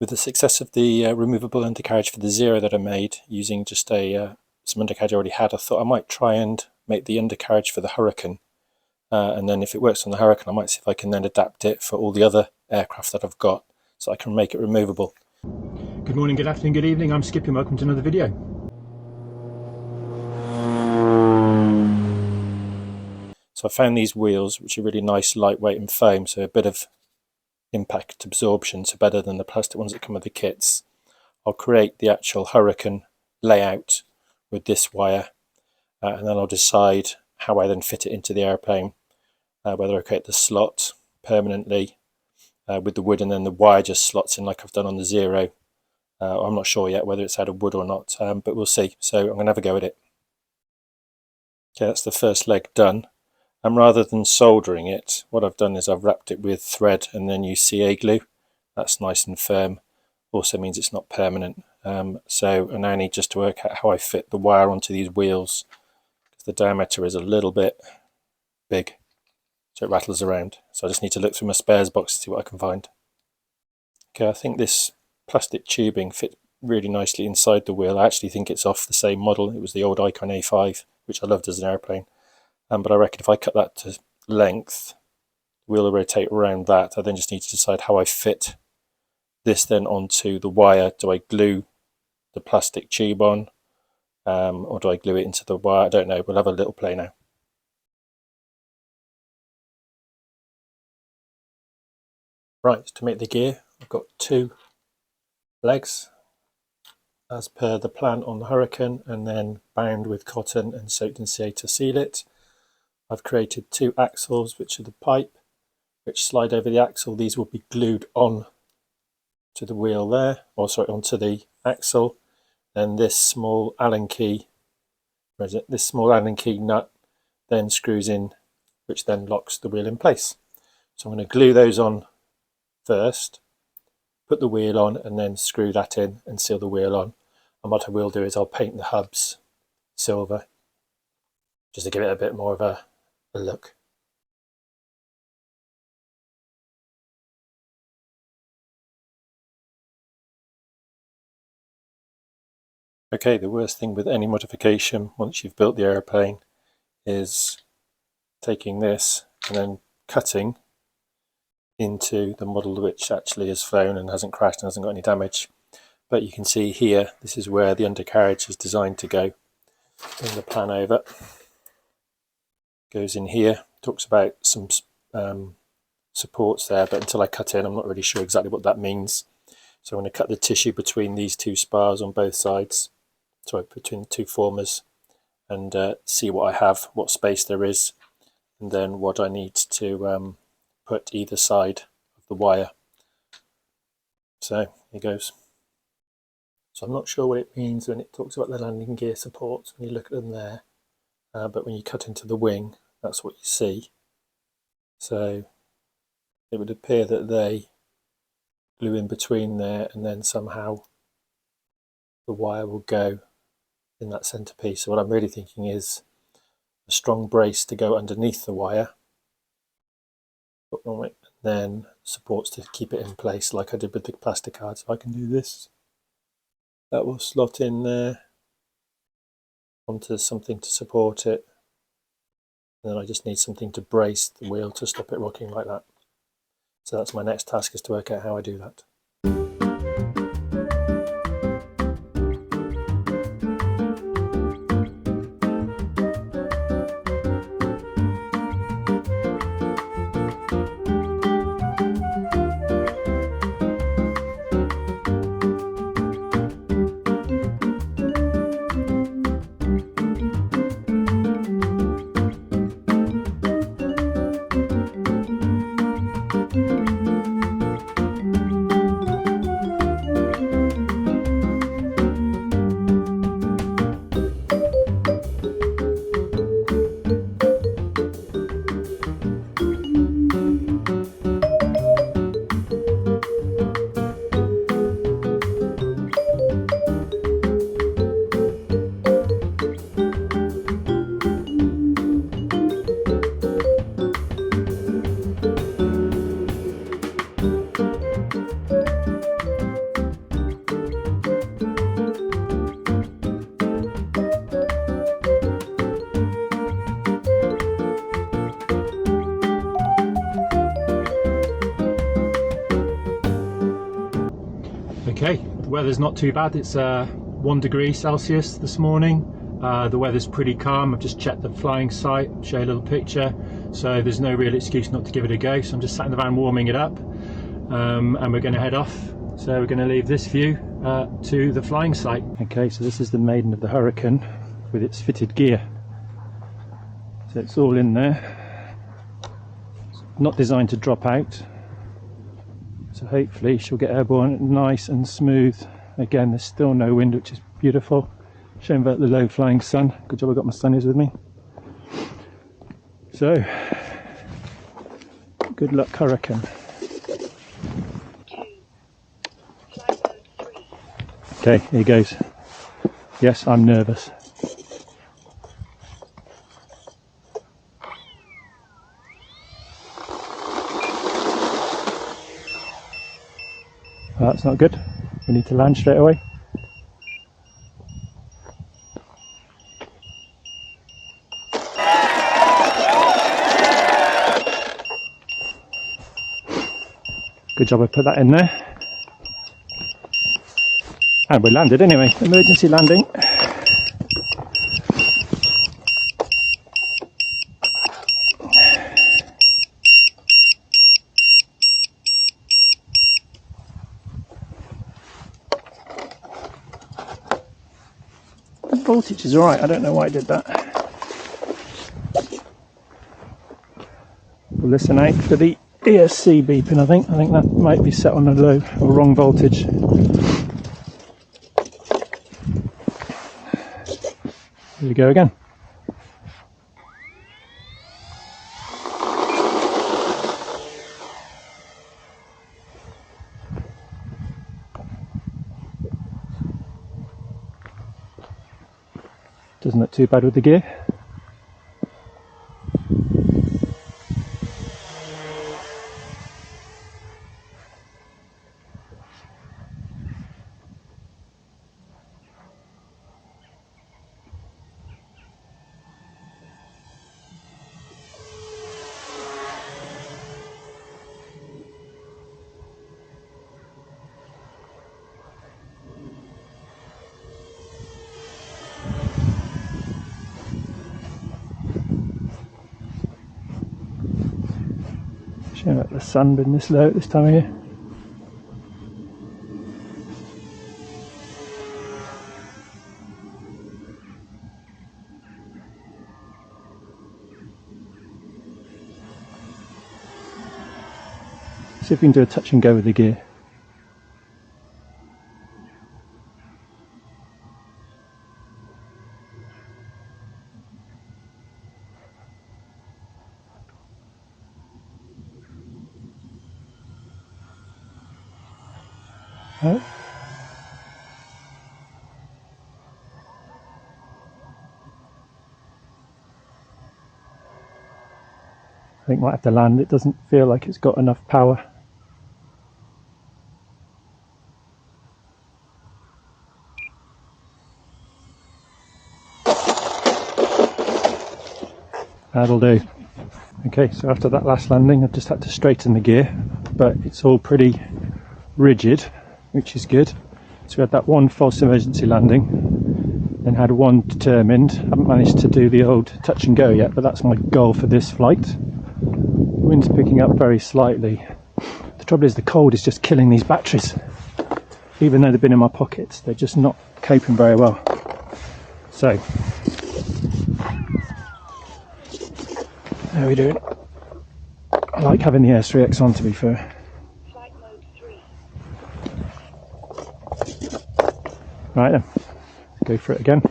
With the success of the removable undercarriage for the Zero that I made using just some undercarriage I already had, I thought I might try and make the undercarriage for the Hurricane. And then if it works on the Hurricane, I might see if I can then adapt it for all the other aircraft that I've got, so I can make it removable. Good morning, good afternoon, good evening. I'm Skippy and welcome to another video. So I found these wheels, which are really nice, lightweight and foam, so a bit of impact absorption, so better than the plastic ones that come with the kits. I'll create the actual Hurricane layout with this wire, and then I'll decide how I then fit it into the airplane, whether I create the slot permanently with the wood and then the wire just slots in like I've done on the Zero. I'm not sure yet whether it's out of wood or not, but we'll see. So I'm going to have a go at it. Okay, that's the first leg done. And rather than soldering it, what I've done is I've wrapped it with thread and then used CA glue. That's nice and firm. Also means it's not permanent. So I now need just to work out how I fit the wire onto these wheels, because the diameter is a little bit big, so it rattles around. So I just need to look through my spares box to see what I can find. Okay, I think this plastic tubing fit really nicely inside the wheel. I actually think it's off the same model. It was the old Icon A5, which I loved as an airplane. But I reckon if I cut that to length, the wheel will rotate around that. I then just need to decide how I fit this then onto the wire. Do I glue the plastic tube on, or do I glue it into the wire? I don't know. We'll have a little play now. Right, to make the gear, I've got two legs as per the plan on the Hurricane, and then bound with cotton and soaked in CA to seal it. I've created two axles, which are the pipe, which slide over the axle. These will be glued on to the wheel there, or sorry, onto the axle. And this small Allen key, where is it? This small Allen key nut then screws in, which then locks the wheel in place. So I'm going to glue those on first, put the wheel on, and then screw that in and seal the wheel on. And what I will do is I'll paint the hubs silver, just to give it a bit more of a look. Okay, the worst thing with any modification once you've built the airplane is taking this and then cutting into the model which actually has flown and hasn't crashed and hasn't got any damage. But you can see here, this is where the undercarriage is designed to go. Bring the plan over. Goes in here, talks about some supports there, but until I cut in, I'm not really sure exactly what that means. So I'm going to cut the tissue between these two spars on both sides, sorry, between the two formers, and see what I have, what space there is, and then what I need to put either side of the wire. So here goes. So I'm not sure what it means when it talks about the landing gear supports when you look at them there. But when you cut into the wing, that's what you see. So it would appear that they glue in between there, and then somehow the wire will go in that centerpiece. So what I'm really thinking is a strong brace to go underneath the wire, and then supports to keep it in place, like I did with the plastic card. So I can do this. That will slot in there onto something to support it, and then I just need something to brace the wheel to stop it rocking like that. So that's my next task, is to work out how I do that. Okay, the weather's not too bad. It's 1 degree Celsius this morning. The weather's pretty calm. I've just checked the flying site, show you a little picture, so there's no real excuse not to give it a go. So I'm just sat in the van warming it up, and we're going to head off. So we're going to leave this view to the flying site. Okay, so this is the Maiden of the Hurricane with its fitted gear. So it's all in there. It's not designed to drop out. So hopefully she'll get airborne nice and smooth. Again, there's still no wind, which is beautiful. Showing about the low flying sun. Good job I got my sunnies with me. So, good luck, Hurricane. Okay, here goes. Yes, I'm nervous. Well, that's not good. We need to land straight away. Good job I put that in there. And we landed anyway. Emergency landing. The voltage is alright, I don't know why I did that. We'll listen out for the ESC beeping, I think that might be set on a low or wrong voltage. Here we go again. Doesn't look too bad with the gear. Showing that the sun been this low at this time of year. See if we can do a touch and go with the gear. Oh. I think might have to land. It doesn't feel like it's got enough power. That'll do. Okay, so after that last landing I've just had to straighten the gear, but it's all pretty rigid, which is good. So we had that one false emergency landing, then had one determined. Haven't managed to do the old touch and go yet, but that's my goal for this flight. The wind's picking up very slightly. The trouble is the cold is just killing these batteries. Even though they've been in my pockets, they're just not coping very well. So, how are we doing? I like having the S3X on, to be fair. Flight mode 3. Right then, let's go for it again.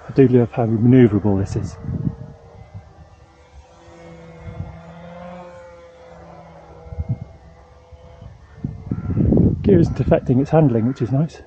I do love how manoeuvrable this is. Gear isn't affecting its handling, which is nice.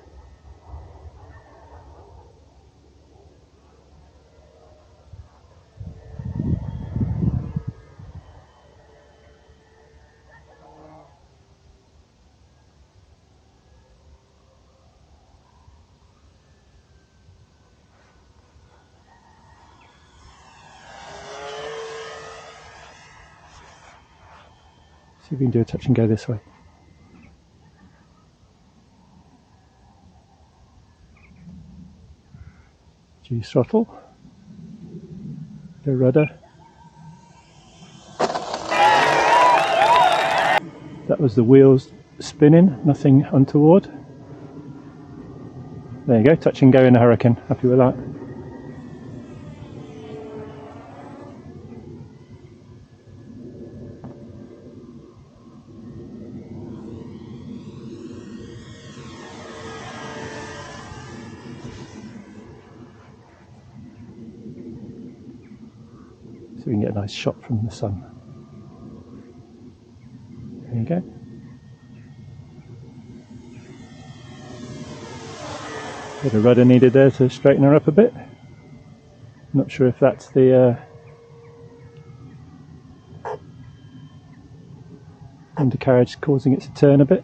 See if we can do a touch and go this way. G throttle, the rudder. That was the wheels spinning, nothing untoward. There you go, touch and go in a Hurricane. Happy with that. So we can get a nice shot from the sun. There you go. Bit of rudder needed there to straighten her up a bit. Not sure if that's the undercarriage causing it to turn a bit.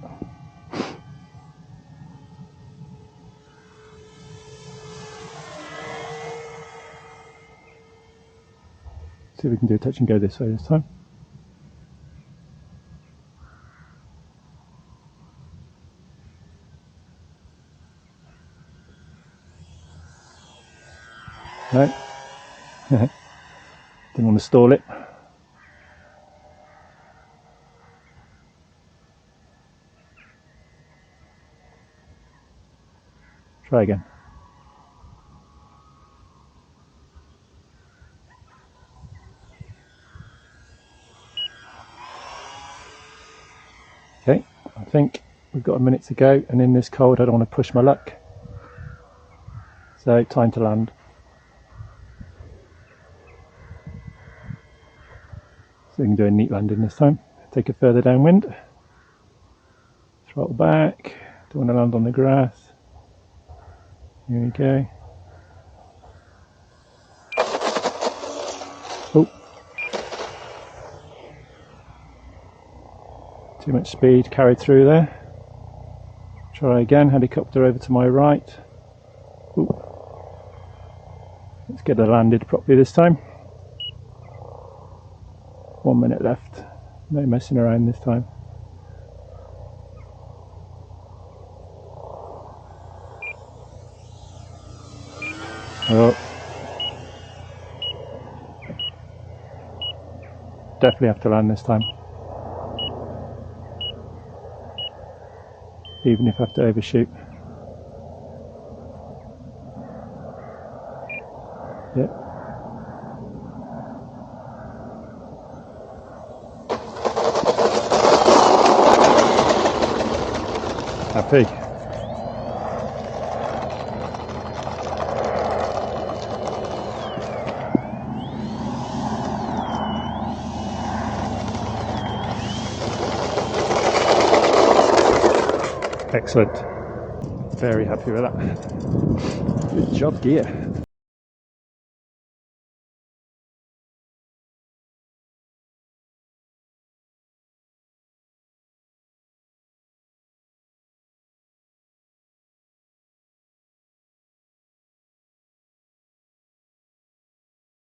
See if we can do a touch and go this way this time. No. Didn't want to stall it. Try again. Okay, I think we've got a minute to go, and in this cold I don't want to push my luck. So time to land. So we can do a neat landing this time. Take a further downwind. Throttle back. Don't want to land on the grass. Here we go. Oh. Too much speed carried through there. Try again, helicopter over to my right. Ooh. Let's get her landed properly this time. 1 minute left. No messing around this time. Oh. Definitely have to land this time. Even if I have to overshoot. Yep. Happy. Excellent. Very happy with that. Good job, gear.